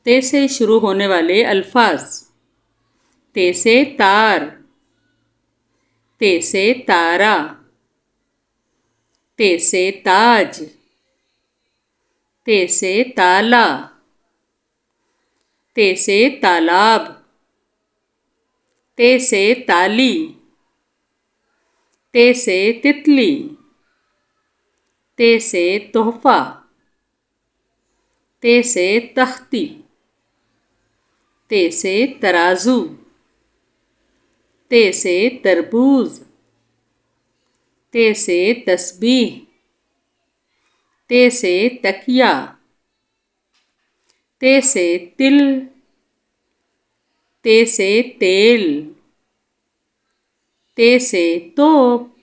ते से शुरू होने वाले अल्फाज। ते से तार, ते से तारा, ते से ताज, ते से ताला, ते से तालाब, ते से ताली, ते से तितली, ते से तोहफा, ते से तख्ती, ते से तराजू, ते से तरबूज, ते से तस्बीह, ते से तकिया, ते से तिल, ते से तेल, ते से तोप,